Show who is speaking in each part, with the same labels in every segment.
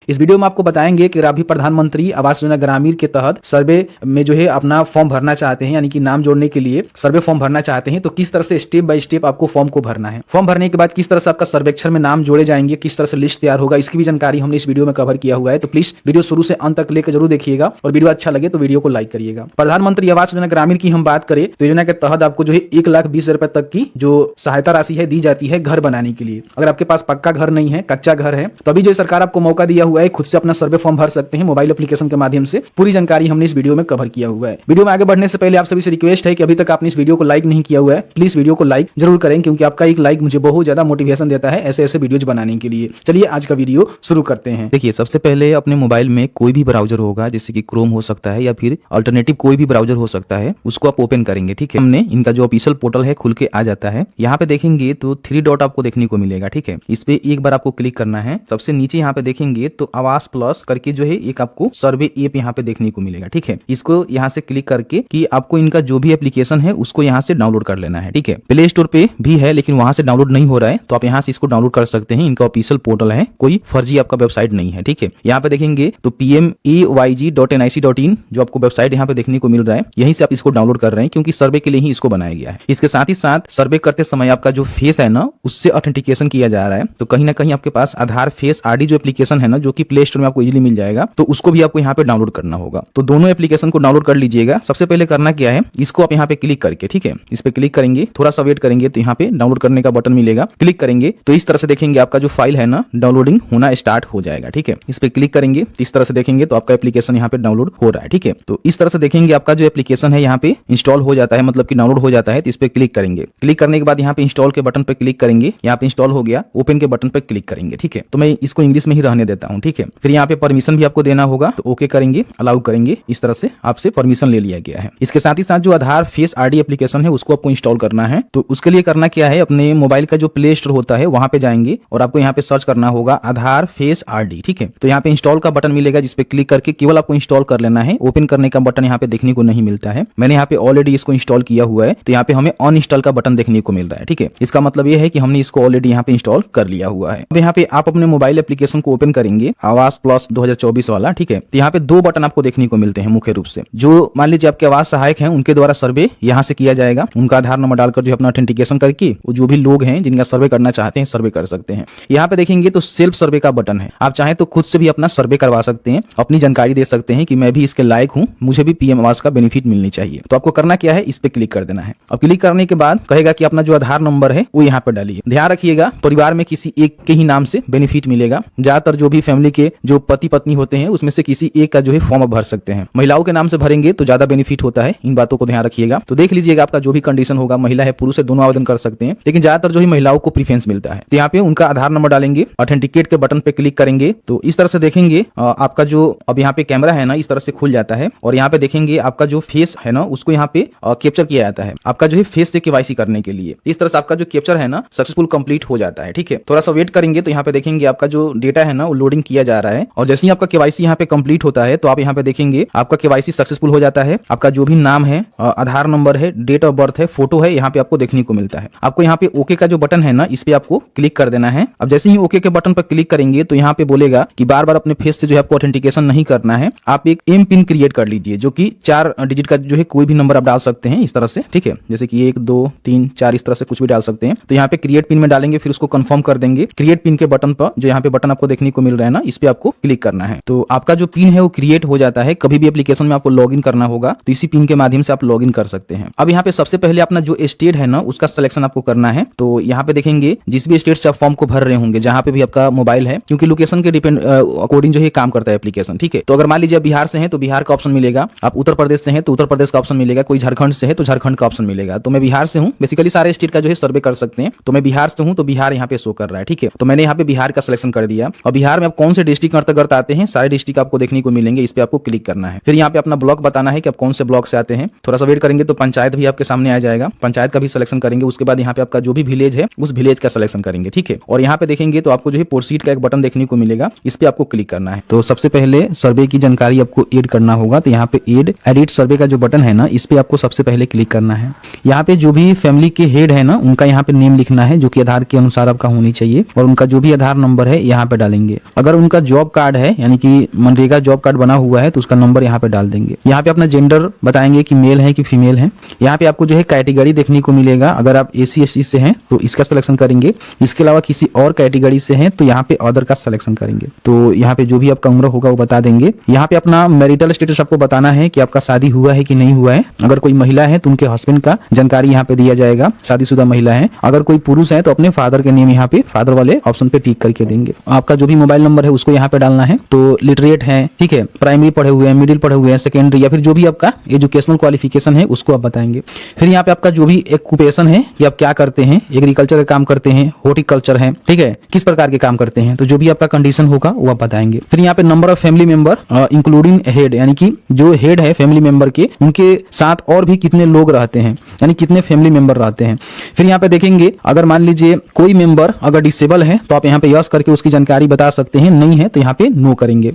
Speaker 1: इस वीडियो में आपको बताएंगे कि अभी प्रधानमंत्री आवास योजना ग्रामीण के तहत सर्वे में जो है अपना फॉर्म भरना चाहते हैं, यानी कि नाम जोड़ने के लिए सर्वे फॉर्म भरना चाहते हैं, तो किस तरह से स्टेप बाय स्टेप आपको फॉर्म को भरना है। फॉर्म भरने के बाद किस तरह से आपका सर्वेक्षण में नाम जोड़े जाएंगे, किस तरह से लिस्ट तैयार होगा, इसकी भी जानकारी हमने इस वीडियो में कवर किया हुआ है। तो प्लीज वीडियो शुरू से अंत तक लेकर जरूर देखिएगा और वीडियो अच्छा लगे तो वीडियो को लाइक करिएगा। प्रधानमंत्री आवास योजना ग्रामीण की हम बात करें तो योजना के तहत आपको जो है 1,20,000 रुपए तक की जो सहायता राशि है दी जाती है घर बनाने के लिए। अगर आपके पास पक्का घर नहीं है, कच्चा घर है, तो अभी जो सरकार आपको मौका दिया हुआ है, खुद से अपना सर्वे फॉर्म भर सकते हैं मोबाइल एप्लीकेशन के माध्यम से। पूरी जानकारी हमने इस वीडियो में कवर किया हुआ है। वीडियो में आगे बढ़ने से पहले आप सभी से रिक्वेस्ट है कि अभी तक आपने इस वीडियो को लाइक नहीं किया हुआ है, प्लीज वीडियो को लाइक जरूर करें, क्योंकि आपका एक लाइक मुझे बहुत ज्यादा मोटिवेशन देता है ऐसे ऐसे वीडियोज बनाने के लिए। चलिए आज का वीडियो शुरू करते हैं।
Speaker 2: देखिए, सबसे पहले अपने मोबाइल में कोई भी ब्राउजर होगा, जैसे कि क्रोम हो सकता है या फिर अल्टरनेटिव कोई भी ब्राउजर हो सकता है, उसको आप ओपन करेंगे। ठीक है, हमने इनका जो ऑफिशियल पोर्टल है खुल के आ जाता है। यहाँ पे देखेंगे तो 3 डॉट आपको देखने को मिलेगा। ठीक है, इस पे एक बार आपको क्लिक करना है। सबसे नीचे यहाँ पे देखेंगे तो आवास प्लस करके जो है एक आपको सर्वे ऐप यहाँ पे देखने को मिलेगा। ठीक है, इसको यहाँ से क्लिक करके कि आपको इनका जो भी एप्लीकेशन है उसको यहाँ से डाउनलोड कर लेना है। ठीक है, प्ले स्टोर पे भी है लेकिन वहां से डाउनलोड नहीं हो रहा है, तो आप यहाँ से इसको डाउनलोड कर सकते हैं। इनका ऑफिशियल पोर्टल है, कोई फर्जी आपका वेबसाइट नहीं है। ठीक है, यहाँ पे देखेंगे तो pmayg.nic.in जो आपको वेबसाइट यहाँ पे देखने को मिल रहा है, यहीं से आप इसको डाउनलोड कर रहे हैं क्योंकि सर्वे के लिए ही इसको बनाया गया है। इसके साथ ही साथ सर्वे करते समय आपका जो फेस है ना, उससे ऑथेंटिकेशन किया जा रहा है। तो कहीं ना कहीं आपके पास आधार फेस आरडी जो एप्लीकेशन है ना, जो कि प्ले स्टोर में आपको इजीली मिल जाएगा, तो उसको भी आपको यहाँ पे डाउनलोड करना होगा। तो दोनों एप्लीकेशन को डाउनलोड कर लीजिएगा। सबसे पहले करना क्या है, इसको आप यहाँ पे क्लिक करके, ठीक है, इस पे क्लिक करेंगे, थोड़ा सा वेट करेंगे तो यहाँ पे डाउनलोड करने का बटन मिलेगा। क्लिक करेंगे तो इस तरह से देखेंगे आपका जो फाइल है ना, डाउनलोडिंग होना स्टार्ट हो जाएगा। ठीक है, इस पे क्लिक करेंगे तो इस तरह से देखेंगे तो आपका एप्लीकेशन यहाँ पे डाउनलोड हो रहा है। ठीक है, तो इस तरह से देखेंगे आपका जो एप्लीकेशन है यहाँ पे इंस्टॉल हो जाता है, मतलब कि डाउनलोड हो जाता है। तो इस पे क्लिक करेंगे, क्लिक करने के बाद यहाँ पे इंस्टॉल के बटन पे क्लिक करेंगे, यहाँ पे इंस्टॉल हो गया, ओपन के बटन पे क्लिक करेंगे। ठीक है, तो मैं इसको इंग्लिश में ही रहने देता हूँ। ठीक है, फिर यहाँ पे परमिशन भी आपको देना होगा, तो ओके करेंगे, अलाउ करेंगे। इस तरह से आपसे परमिशन ले लिया गया है। इसके साथ ही साथ जो आधार फेस आरडी एप्लीकेशन है उसको आपको इंस्टॉल करना है। तो उसके लिए करना क्या है, अपने मोबाइल का जो प्ले स्टोर होता है वहां पे जाएंगे और आपको यहाँ पे सर्च करना होगा आधार फेस आरडी। ठीक है, तो यहाँ पे इंस्टॉल का बटन मिलेगा, जिसपे क्लिक करके केवल आपको इंस्टॉल कर लेना है। ओपन करने का बटन यहाँ पे देखने को नहीं मिलता है। मैंने यहाँ पे ऑलरेडी इसको इंस्टॉल किया हुआ है, तो यहाँ पे हमें अनइंस्टॉल का बटन देखने को मिल रहा है। ठीक है, इसका मतलब ये है कि हमने इसको ऑलरेडी यहाँ पे इंस्टॉल कर लिया हुआ है। अब यहाँ पे आप अपने मोबाइल एप्लीकेशन को ओपन करेंगे, आवास प्लस 2024 वाला। ठीक है, तो यहाँ पे 2 बटन आपको देखने को मिलते हैं मुख्य रूप से। जो मान लीजिए आपके आवास सहायक हैं, उनके द्वारा सर्वे यहाँ से किया जाएगा। उनका आधार नंबर डालकर जो अपना ऑथेंटिकेशन करके जो भी लोग हैं जिनका सर्वे करना चाहते हैं सर्वे कर सकते हैं। यहाँ पे देखेंगे तो सेल्फ सर्वे का बटन है। आप चाहें तो खुद से भी अपना सर्वे करवा सकते हैं, अपनी जानकारी दे सकते हैं कि मैं भी इसके लायक हूँ, मुझे भी पीएम आवास का बेनिफिट मिलनी चाहिए। तो आपको करना क्या है, इस पे क्लिक कर देना है। अब क्लिक करने के बाद कहेगा कि अपना जो आधार नंबर है वो यहाँ पे डालिए। ध्यान रखिएगा, परिवार में किसी एक के ही नाम से बेनिफिट मिलेगा। ज्यादातर जो भी फैमिली के जो पति पत्नी होते हैं उसमें से किसी एक का जो है फॉर्म भर सकते हैं। महिलाओं के नाम से भरेंगे तो ज्यादा बेनिफिट होता है, इन बातों को ध्यान रखिएगा। तो देख लीजिएगा आपका जो भी कंडीशन होगा, महिला है पुरुष है दोनों आवेदन कर सकते हैं, लेकिन ज्यादातर जो है महिलाओं को प्रीफरेंस मिलता है। तो यहाँ पे उनका आधार नंबर डालेंगे, ऑथेंटिकेट के बटन पे क्लिक करेंगे तो इस तरह से देखेंगे आपका जो अब यहाँ पे कैमरा है ना, इस तरह से खुल जाता है और यहाँ पे देखेंगे आपका जो फेस है ना उसको यहाँ पे कैप्चर किया जाता है, आपका जो है फेस से केवाईसी करने के लिए। इस तरह से आपका जो कैप्चर है ना सक्सेसफुल कंप्लीट हो जाता है। ठीक है, थोड़ा सा वेट करेंगे तो यहाँ पे देखेंगे आपका जो डेटा है ना वो लोडिंग किया जा रहा है और जैसे ही आपका केवाईसी यहाँ पे कंप्लीट होता है तो आप यहाँ पे देखेंगे आपका केवाईसी सक्सेसफुल हो जाता है। आपका जो भी नाम है, आधार नंबर है, डेट ऑफ बर्थ है, फोटो है, यहाँ पे आपको देखने को मिलता है। आपको यहाँ पे ओके का जो बटन है ना, इस पे आपको क्लिक कर देना है। अब जैसे ही ओके के बटन पर क्लिक करेंगे तो यहाँ पे बोलेगा कि बार बार अपने फेस से जो है आपको ऑथेंटिकेशन नहीं करना है, आप एक एम पिन क्रिएट कर लीजिए, जो कि 4 डिजिट का जो है कोई भी नंबर आप डाल सकते हैं इस तरह से। ठीक है, जैसे कि 1 2 3 4 इस तरह से कुछ भी डाल सकते हैं। तो यहाँ पे क्रिएट पिन में डालेंगे, फिर उसको कंफर्म कर देंगे। क्रिएट पिन के बटन पर जो यहाँ पे बटन आपको देखने को मिल रहा है ना, इस पे आपको क्लिक करना है। तो आपका जो पिन है वो क्रिएट हो जाता है। कभी भी एप्लीकेशन में आपको लॉगिन करना होगा तो इसी पिन के माध्यम से आप लॉगिन कर सकते हैं। अब यहाँ पे सबसे पहले अपना जो स्टेट है ना उसका सिलेक्शन आपको करना है। तो यहाँ पे देखेंगे जिस भी स्टेट से आप फॉर्म को भर रहे होंगे, जहाँ पे भी आपका मोबाइल है, क्योंकि लोकेशन के डिपेंड अकॉर्डिंग जो है काम करता है एप्लीकेशन। ठीक है, तो अगर मान लीजिए आप बिहार से हैं तो बिहार का ऑप्शन मिलेगा, आप उत्तर प्रदेश से हैं तो उत्तर प्रदेश का ऑप्शन मिलेगा, कोई झारखंड से है तो झारखंड का ऑप्शन मिलेगा। तो मैं बिहार से हूँ, बेसिकली सारे स्टेट का जो है सर्वे कर सकते हैं। तो मैं बिहार से हूँ तो बिहार यहाँ पे शो कर रहा है। ठीक है, तो मैंने यहाँ पे बिहार का सिलेक्शन कर दिया। और बिहार में आप कौन से डिस्ट्रिक्ट अंतर्गत आते हैं, सारे डिस्ट्रिक्ट आपको देखने को मिलेंगे, इस पे आपको क्लिक करना है। फिर यहाँ पे अपना ब्लॉक बताना है कि आप कौन से ब्लॉक से आते हैं। थोड़ा सा वेट करेंगे तो पंचायत भी आपके सामने आ जाएगा, पंचायत का भी सिलेक्शन करेंगे। उसके बाद यहाँ पे आपका जो भी विलेज है उस विलेज का सिलेक्शन करेंगे। ठीक है, और यहाँ पे देखेंगे तो आपको जो है प्रोसीड का एक बटन देखने को मिलेगा, इस पे आपको क्लिक करना है। तो सबसे पहले सर्वे की जानकारी आपको ऐड करना होगा, तो यहाँ पे एडिट सर्वे का जो बटन है ना, इस पे आपको सबसे पहले क्लिक करना है। यहाँ पे जो भी फैमिली के हेड है ना उनका यहाँ पे नेम लिखना है, जो कि आधार के अनुसार आपका होनी चाहिए, और उनका जो भी आधार नंबर है यहाँ पे डालेंगे। अगर उनका जॉब कार्ड है यानी कि मनरेगा जॉब कार्ड बना हुआ है तो उसका नंबर यहाँ पे डाल देंगे। यहाँ पे अपना जेंडर बताएंगे कि मेल है कि फीमेल है। यहाँ पे आपको जो है कैटेगरी देखने को मिलेगा, अगर आप एसी एसटी से हैं तो इसका सिलेक्शन करेंगे, इसके अलावा किसी और कैटेगरी से हैं तो यहाँ पे अदर का सिलेक्शन करेंगे। तो यहाँ पे जो भी आपका उम्र होगा वो बता देंगे। यहाँ पे अपना मैरिटल स्टेटस आपको बताना है कि आपका शादी हुआ है कि नहीं हुआ है। अगर कोई महिला है तो उनके हस्बैंड का जानकारी यहाँ पे दिया जाएगा, शादीशुदा महिला है। अगर कोई पुरुष है तो अपने फादर के नेम यहाँ पे फादर वाले ऑप्शन पे टिक करके देंगे। आपका जो भी मोबाइल नंबर है उसको यहाँ पे डालना है। तो लिटरेट है, ठीक है, प्राइमरी पढ़े हुए हैं, मिडिल पढ़े हुए हैं, सेकेंडरी या फिर जो भी आपका एजुकेशनल क्वालिफिकेशन है उसको आप बताएंगे। फिर यहाँ पे आपका जो भी ऑक्यूपेशन है कि आप क्या करते हैं, एग्रीकल्चर का काम करते हैं, हॉर्टिकल्चर है, ठीक है, किस प्रकार के काम करते हैं, तो जो भी आपका कंडीशन होगा वो आप बताएंगे। फिर यहाँ पे number of family member including head, यानी कि जो हेड है फैमिली मेंबर के, उनके साथ और भी कितने लोग रहते हैं, यानी कितने फैमिली मेंबर रहते हैं। फिर यहाँ पे देखेंगे अगर मान लीजिए कोई मेंबर अगर डिसेबल है तो आप यहाँ पे यस करके उसकी जानकारी बता सकते हैं, नहीं है तो यहाँ पे नो करेंगे।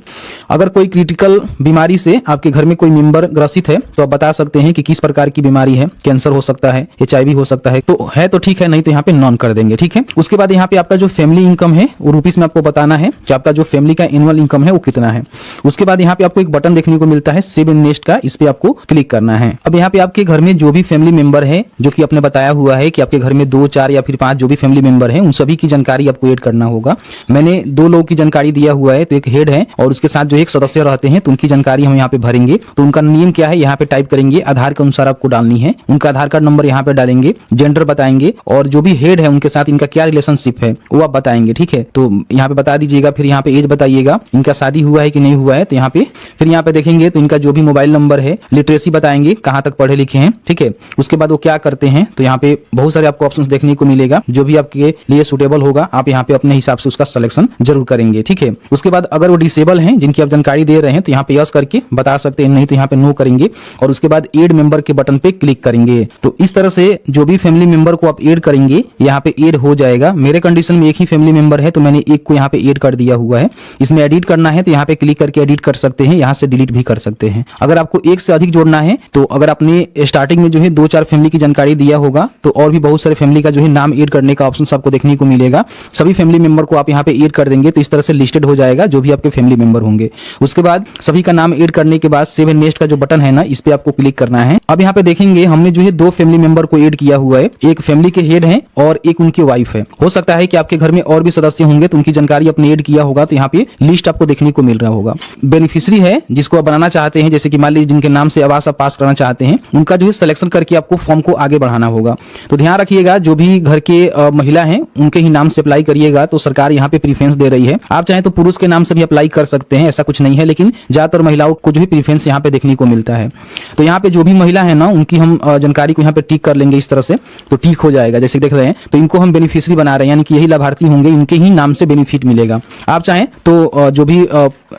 Speaker 2: अगर कोई क्रिटिकल बीमारी से आपके घर में कोई मेंबर ग्रसित है तो आप बता सकते हैं कि किस प्रकार की बीमारी है, कैंसर हो सकता है, HIV हो सकता है, तो ठीक है, नहीं तो यहाँ पे नॉन कर देंगे, ठीक है। उसके बाद यहाँ पे आपका जो फैमिली इनकम है वो रुपीस में आपको बताना है कि आपका जो फैमिली का एनुअल इनकम है वो कितना है। उसके बाद यहाँ पे आपको एक बटन देखने को मिलता है सेव इन नेस्ट का, इस पे आपको क्लिक करना है। अब यहाँ पे आपके घर में जो भी फैमिली मेंबर है, जो कि आपने बताया हुआ है कि आपके घर में 2, 4 या फिर 5 जो भी फैमिली मेंबर है, उन सभी की जानकारी आपको ऐड करना होगा। मैंने 2 लोगों की जानकारी दिया हुआ है, तो एक हेड है और उसके साथ जो एक सदस्य रहते हैं तो उनकी जानकारी हम यहाँ पे भरेंगे। तो उनका नेम क्या है यहाँ पे टाइप करेंगे, आधार के अनुसार आपको डालनी है, उनका आधार कार्ड नंबर यहाँ पे डालेंगे, जेंडर बताएंगे और जो भी हेड है उनके साथ इनका क्या रिलेशनशिप है वो आप बताएंगे, ठीक है। तो यहाँ पे बता दीजिएगा। फिर यहाँ पे एज बताइएगा, इनका शादी हुआ है कि नहीं हुआ है, तो यहाँ पे फिर यहाँ पे देखेंगे तो इनका जो भी मोबाइल नंबर है, लिटरेसी बताएंगे, कहाँ तक पढ़े लिखे हैं, ठीक है। उसके बाद वो क्या करते हैं, तो यहाँ पे बहुत सारे आपको ऑप्शंस देखने को मिलेगा, जो भी आपके लिए सुटेबल होगा आप यहाँ पे अपने हिसाब से उसका सिलेक्शन जरूर करेंगे, ठीक है। उसके बाद अगर वो डिसेबल हैं जिनकी आप जानकारी दे रहे हैं तो यहाँ पे यस करके बता सकते हैं, नहीं तो यहाँ पे नो करेंगे और उसके बाद एड मेंबर के बटन पे क्लिक करेंगे। तो इस तरह से जो भी फैमिली मेंबर को आप ऐड करेंगे यहाँ पे ऐड हो जाएगा। मेरे कंडीशन में एक ही फैमिली मेंबर है तो मैंने एक को यहाँ पे ऐड कर दिया हुआ है। इसमें एडिट करना है तो यहाँ पे क्लिक करके एडिट कर सकते हैं, यहाँ से डिलीट भी कर सकते हैं। अगर आपको एक से अधिक जोड़ना है तो अगर आपने स्टार्टिंग में जो है 2-4 फैमिली की जानकारी दिया होगा तो और भी बहुत सारे फैमिली का जो है नाम ऐड करने का ऑप्शन आपको देखने को मिलेगा। सभी फैमिली मेंबर को आप यहाँ पे ऐड कर देंगे तो इस तरह से लिस्टेड हो जाएगा जो भी आपके फैमिली मेंबर होंगे। उसके बाद सभी का नाम ऐड करने के बाद सेव एंड नेक्स्ट का जो बटन है ना, इस पे आपको क्लिक करना है। अब यहाँ पे देखेंगे हमने जो है 2 फैमिली मेंबर को ऐड किया हुआ है, एक फैमिली के हेड है और एक उनकी वाइफ है। हो सकता है कि आपके घर में और भी सदस्य होंगे तो उनकी जानकारी आपने ऐड किया होगा, तो यहाँ पे लिस्ट आपको देखने को मिल रहा होगा। बेनिफिशियरी है जिसको आप बनाना चाहते हैं, जैसे कि मान लीजिए जिनके नाम से आवास आप पास करना चाहते हैं, उनका जो है सिलेक्शन करके आपको फॉर्म को आगे बढ़ाना होगा। तो ध्यान रखिएगा जो भी घर के महिला हैं उनके ही नाम से अप्लाई करिएगा, तो सरकार यहाँ पे प्रीफरेंस दे रही है। आप चाहे तो पुरुष के नाम से भी अप्लाई कर सकते हैं, ऐसा कुछ नहीं है, लेकिन ज्यादातर महिलाओं को जो है प्रीफरेंस यहाँ पे देखने को मिलता है। तो यहाँ पे जो भी महिला है ना उनकी हम जानकारी को यहाँ पे टिक कर लेंगे इस तरह से, तो टिक हो जाएगा। जैसे देख रहे हैं तो इनको हम बेनिफिशियरी बना रहे हैं, यानी कि यही लाभार्थी होंगे, इनके ही नाम से बेनिफिट मिलेगा। आप चाहें तो जो भी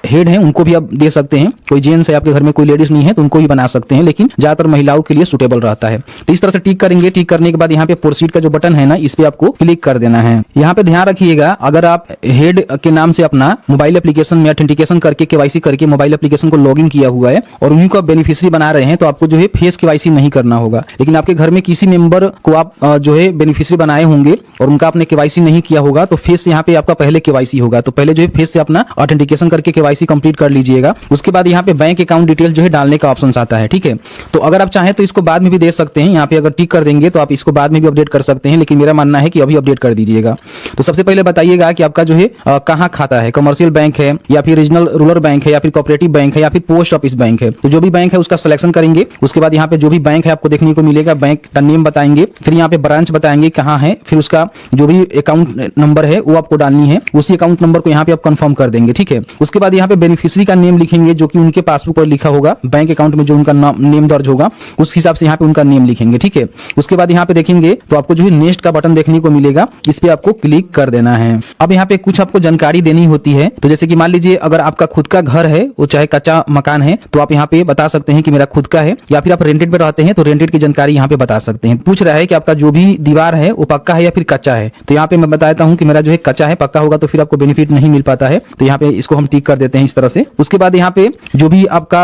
Speaker 2: हेड हैं उनको भी आप दे सकते हैं, कोई जेंट्स है आपके घर में, कोई लेडीज नहीं है तो उनको भी बना सकते हैं, लेकिन ज्यादातर महिलाओं के लिए सुटेबल रहता है। तो इस तरह से टिक करेंगे। टिक करने के बाद यहाँ पे प्रोसीड का जो बटन है ना, इस पे आपको क्लिक कर देना है। यहाँ पे ध्यान रखिएगा अगर आप हेड के नाम से अपना मोबाइल एप्लीकेशन में ऑथेंटिकेशन करके केवाईसी करके मोबाइल एप्लीकेशन को लॉगिन किया हुआ है और उन्हीं को बेनिफिशियरी बना रहे हैं, तो आपको जो है फेस केवाईसी नहीं करना होगा। लेकिन आपके घर में किसी मेंबर को आप जो है बेनिफिशियरी बनाए होंगे और उनका आपने केवाईसी नहीं किया होगा तो फेस से यहाँ पे आपका पहले केवाईसी होगा, तो पहले जो है फेस से अपना ऑथेंटिकेशन करके केवाईसी कंप्लीट कर लीजिएगा। उसके बाद यहाँ पे बैंक अकाउंट डिटेल जो है डालने का ऑप्शन आता है, ठीक है। तो अगर आप चाहें तो इसको बाद में भी दे सकते हैं, यहाँ पे अगर टिक कर देंगे तो आप इसको बाद में भी अपडेट कर सकते हैं, लेकिन मेरा मानना है कि अभी अपडेट कर दीजिएगा। तो सबसे पहले बताइएगा कि आपका जो है कहाँ खाता है, कमर्शियल बैंक है या फिर रीजनल रूरल बैंक है या फिर कोऑपरेटिव बैंक है या फिर पोस्ट ऑफिस बैंक है। तो जो भी बैंक है उसका सिलेक्शन करेंगे। उसके बाद यहाँ पे जो भी बैंक है आपको देखने को मिलेगा, बैंक का नेम बताएंगे, फिर यहाँ पे ब्रांच बताएंगे कहाँ है, फिर उसका जो भी अकाउंट नंबर है वो आपको डालनी है, उसी अकाउंट नंबर को यहाँ पे आप कंफर्म कर देंगे, ठीक है। उसके बाद यहाँ पे बेनिफिशियरी का नेम लिखेंगे जो कि उनके पासबुक पर लिखा होगा, बैंक अकाउंट में जो उनका नेम दर्ज होगा उस हिसाब से यहाँ पे उनका नेम लिखेंगे, ठीक है। उसके बाद यहाँ पे देखेंगे तो आपको जो है नेक्स्ट का बटन देखने को मिलेगा, इस पे आपको क्लिक कर देना है। अब यहाँ पे कुछ आपको जानकारी देनी होती है, तो जैसे कि मान लीजिए अगर आपका खुद का घर है, वो चाहे कच्चा मकान है, तो आप यहाँ पे बता सकते हैं कि मेरा खुद का है, या फिर आप रेंटेड पे रहते हैं तो रेंटेड की जानकारी यहाँ पे बता सकते हैं। पूछ रहा है कि आपका जो भी दीवार है वो पक्का है या फिर कच्चा है, तो यहाँ पे मैं बताता हूँ कि मेरा जो है कच्चा है, पक्का होगा तो फिर आपको बेनिफिट नहीं मिल पाता है, तो यहाँ पे इसको हम टिक कर देते हैं इस तरह से। उसके बाद यहाँ पे
Speaker 1: जो भी आपका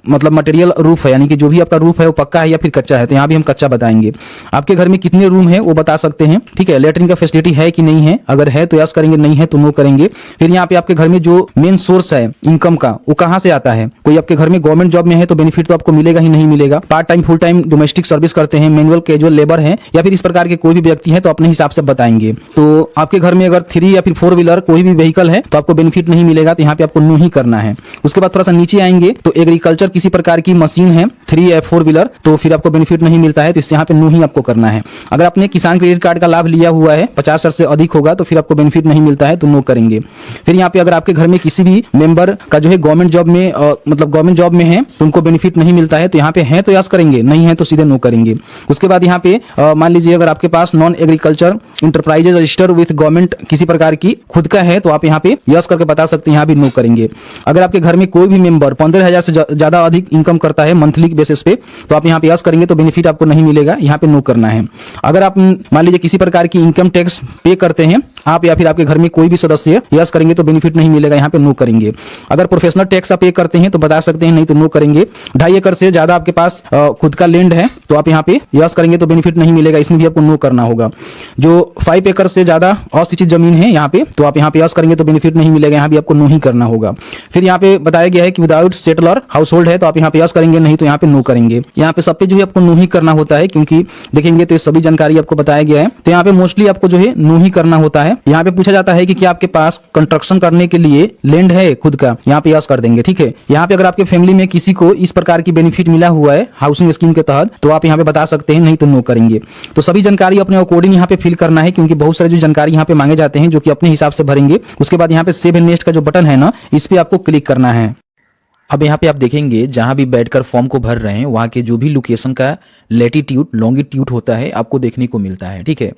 Speaker 1: मतलब मटेरियल रूफ है, यानी कि जो भी आपका रूफ है वो पक्का है या फिर कच्चा है, तो यहाँ भी हम कच्चा बताएंगे। आपके घर में कितने रूम है वो बता सकते हैं, ठीक है। लेटरिन का फैसिलिटी है कि नहीं है, अगर है तो यस करेंगे, नहीं है तो नो करेंगे। फिर यहाँ पे आपके घर में जो मेन सोर्स है इनकम का वो कहाँ से आता है। कोई आपके घर में गवर्नमेंट जॉब में है तो बेनिफिट तो आपको मिलेगा ही नहीं मिलेगा। Part time, full time domestic service करते हैं, मैनुअल कैजुअल लेबर है या फिर इस प्रकार के कोई भी व्यक्ति है तो अपने हिसाब से बताएंगे। तो आपके घर में अगर 3 या फिर 4 व्हीलर कोई भी व्हीकल है तो आपको बेनिफिट नहीं मिलेगा, तो यहाँ पे आपको नो ही करना है। उसके बाद थोड़ा सा नीचे आएंगे तो एग्रीकल्चर किसी प्रकार की मशीन है 3 या 4 व्हीलर तो फिर आपको बेनिफिट नहीं मिलता है, तो इससे यहाँ पे नो ही आपको करना है। अगर आपने किसान क्रेडिट कार्ड का लाभ लिया हुआ है 50 वर्ष से अधिक होगा तो फिर आपको बेनिफिट नहीं मिलता है, तो नो करेंगे। फिर यहाँ पे अगर आपके घर में किसी भी मेंबर का जो है गवर्नमेंट जॉब में मतलब गवर्नमेंट जॉब में है तो उनको बेनिफिट नहीं मिलता है, तो यहाँ पे है तो यस करेंगे, नहीं है तो सीधे नो करेंगे। उसके बाद यहाँ पे मान लीजिए अगर आपके पास non agriculture enterprises register with government किसी प्रकार की खुद का है तो आप यहाँ पे यस करके बता सकते हैं, यहाँ भी नो करेंगे। अगर आपके घर में कोई भी मेंबर 15,000 से ज्यादा अधिक इनकम करता है मंथली बेसिस पे तो आप यहाँ पे यस करेंगे, तो बेनिफिट आपको नहीं मिलेगा, यहाँ पे नो करना है। अगर आप मान लीजिए किसी प्रकार की इनकम टैक्स पे करते हैं आप या फिर आपके घर में कोई भी सदस्य यस करेंगे तो बेनिफिट नहीं मिलेगा, यहाँ पे नो करेंगे। अगर प्रोफेशनल टैक्स आप पे करते हैं तो बता सकते हैं, नहीं तो नो करेंगे। 2.5 एकड़ से ज्यादा आपके पास खुद का लैंड है तो आप यहाँ पे यस करेंगे तो बेनिफिट नहीं मिलेगा, इसमें भी आपको नो करना होगा। जो 5 एकड़ से ज्यादा असिंचित जमीन है यहाँ पे तो आप यहाँ पे यस करेंगे तो बेनिफिट नहीं मिलेगा, यहाँ भी आपको नो ही करना होगा। फिर यहाँ पे बताया गया है कि विदाउट सेटलर हाउस होल्ड है तो आप यहाँ पे यस करेंगे, नहीं तो यहाँ पे नो करेंगे। यहाँ पे सब पे जो है आपको नो ही करना होता है, क्योंकि देखेंगे तो सभी जानकारी आपको बताया गया है, तो यहाँ पे मोस्टली आपको जो है नो ही करना होता है। यहाँ पे पूछा जाता है कि क्या आपके पास कंस्ट्रक्शन करने के लिए लैंड है खुद का, यहाँ पे यस कर देंगे, ठीक है। यहाँ पे अगर आपके फैमिली में किसी को इस प्रकार की बेनिफिट मिला हुआ है हाउसिंग स्कीम के तहत तो आप यहाँ पे बता सकते हैं, नहीं तो नो करेंगे। तो सभी जानकारी अपने अकॉर्डिंग यहाँ पे फिल करना है, क्योंकि बहुत सारे जो जानकारी यहाँ पे मांगे जाते हैं जो कि अपने हिसाब से भरेंगे। उसके बाद यहाँ पे सेव एंड नेक्स्ट का जो बटन है ना, इस पे आपको क्लिक करना है।
Speaker 2: अब यहाँ पे आप देखेंगे जहां भी बैठकर फॉर्म को भर रहे हैं वहां के जो भी लोकेशन का लैटिट्यूड लॉन्गिट्यूड होता है आपको देखने को मिलता है, ठीक है।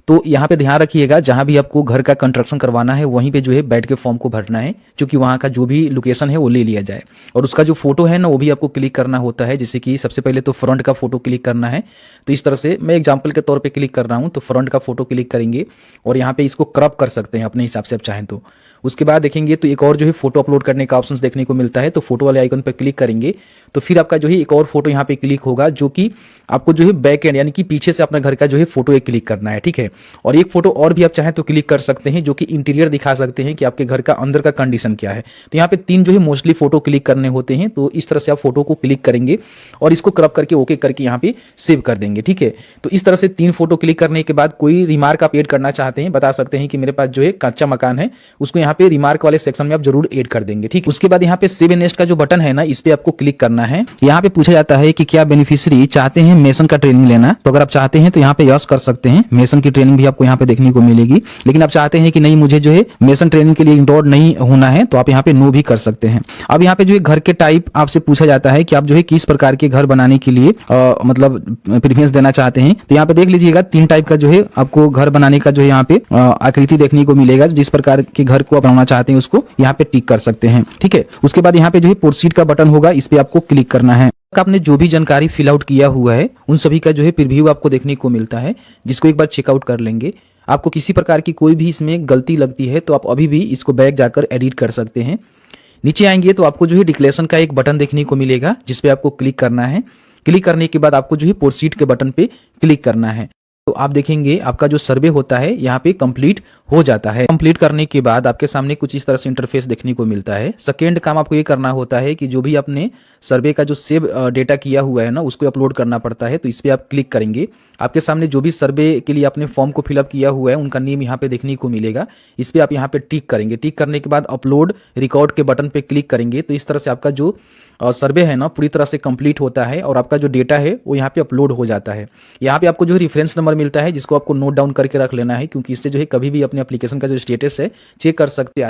Speaker 2: तो यहाँ पे ध्यान रखिएगा जहां भी आपको घर का कंस्ट्रक्शन करवाना है वहीं पे जो है बैठ के फॉर्म को भरना है, क्योंकि वहां का जो भी लोकेशन है वो ले लिया जाए। और उसका जो फोटो है ना वो भी आपको क्लिक करना होता है, जैसे कि सबसे पहले तो फ्रंट का फोटो क्लिक करना है। तो इस तरह से मैं एग्जाम्पल के तौर पर क्लिक कर रहा हूँ, तो फ्रंट का फोटो क्लिक करेंगे और यहाँ पे इसको क्रॉप कर सकते हैं अपने हिसाब से आप चाहें तो। उसके बाद देखेंगे तो एक और जो है फोटो अपलोड करने का ऑप्शन देखने को मिलता है, तो फोटो वाले आइकन पर क्लिक करेंगे तो फिर आपका जो है एक और फोटो यहाँ पे क्लिक होगा, जो कि आपको जो है बैक एंड यानी कि पीछे से अपना घर का जो है फोटो एक क्लिक करना है, ठीक है। और एक फोटो और भी आप चाहें तो क्लिक कर सकते हैं, जो कि इंटीरियर दिखा सकते हैं कि आपके घर का अंदर का कंडीशन क्या है। तो यहाँ पे 3 जो है मोस्टली फोटो क्लिक करने होते हैं, तो इस तरह से आप फोटो को क्लिक करेंगे और इसको क्रॉप करके ओके करके यहाँ पे सेव कर देंगे, ठीक है। तो इस तरह से 3 फोटो क्लिक करने के बाद कोई रिमार्क आप एड करना चाहते हैं, बता सकते हैं कि मेरे पास जो है कच्चा मकान है, उसको यहाँ पे रिमार्क वाले सेक्शन में आप जरूर एड कर देंगे, ठीक। उसके बाद यहाँ पे सेव एंड नेक्स्ट का जो बटन है ना, इस पे आपको क्लिक करना है। यहाँ पे पूछा जाता है कि क्या बेनिफिशियरी चाहते हैं मेसन का ट्रेनिंग लेना, तो अगर आप चाहते हैं तो यहाँ पे यस कर सकते हैं। मेसन की ट्रेनिंग भी आपको यहाँ पे देखने को मिलेगी, लेकिन आप चाहते हैं कि नहीं मुझे जो है मेसन ट्रेनिंग के लिए इनरोल्ड नहीं होना है तो आप यहाँ पे नो भी कर सकते हैं। अब यहाँ पे जो है घर के टाइप आपसे पूछा जाता है कि आप जो है किस प्रकार के घर बनाने के लिए मतलब प्रेफरेंस देना चाहते हैं। तो यहाँ पे देख लीजिएगा 3 टाइप का जो है आपको घर बनाने का जो है यहाँ पे आकृति देखने को मिलेगा। जिस प्रकार के घर को आप बनाना चाहते हैं उसको यहाँ पे टिक कर सकते हैं, ठीक है। उसके बाद यहाँ पे जो है प्रोसीड का बटन होगा, इस पे आपको क्लिक करना है।
Speaker 1: आपने जो भी जानकारी फिल आउट किया हुआ है उन सभी का जो है प्रीव्यू आपको देखने को मिलता है, जिसको एक बार चेकआउट कर लेंगे। आपको किसी प्रकार की कोई भी इसमें गलती लगती है तो आप अभी भी इसको बैक जाकर एडिट कर सकते हैं। नीचे आएंगे तो आपको जो है डिक्लेरेशन का एक बटन देखने को मिलेगा, जिसपे आपको क्लिक करना है। क्लिक करने के बाद आपको जो है प्रोसीड के बटन पे क्लिक करना है। तो आप देखेंगे आपका जो सर्वे होता है यहाँ पे कंप्लीट हो जाता है। कंप्लीट करने के बाद आपके सामने कुछ इस तरह से इंटरफेस देखने को मिलता है। सेकेंड काम आपको ये करना होता है कि जो भी आपने सर्वे का जो सेव डेटा किया हुआ है ना उसको अपलोड करना पड़ता है। तो इस पे आप क्लिक करेंगे, आपके सामने जो भी सर्वे के लिए आपने फॉर्म को फिलअप किया हुआ है उनका नेम यहाँ पे देखने को मिलेगा। इस पे आप यहाँ पे टिक करेंगे। टिक करने के बाद अपलोड रिकॉर्ड के बटन पे क्लिक करेंगे। तो इस तरह से आपका जो सर्वे है ना पूरी तरह से कंप्लीट होता है और आपका जो डेटा है वो यहाँ पे अपलोड हो जाता है। यहाँ पे आपको जो रेफरेंस नंबर मिलता है जिसको आपको नोट डाउन करके रख लेना है, क्योंकि इससे जो है कभी भी अपने एप्लीकेशन का जो स्टेटस है चेक कर सकते हैं।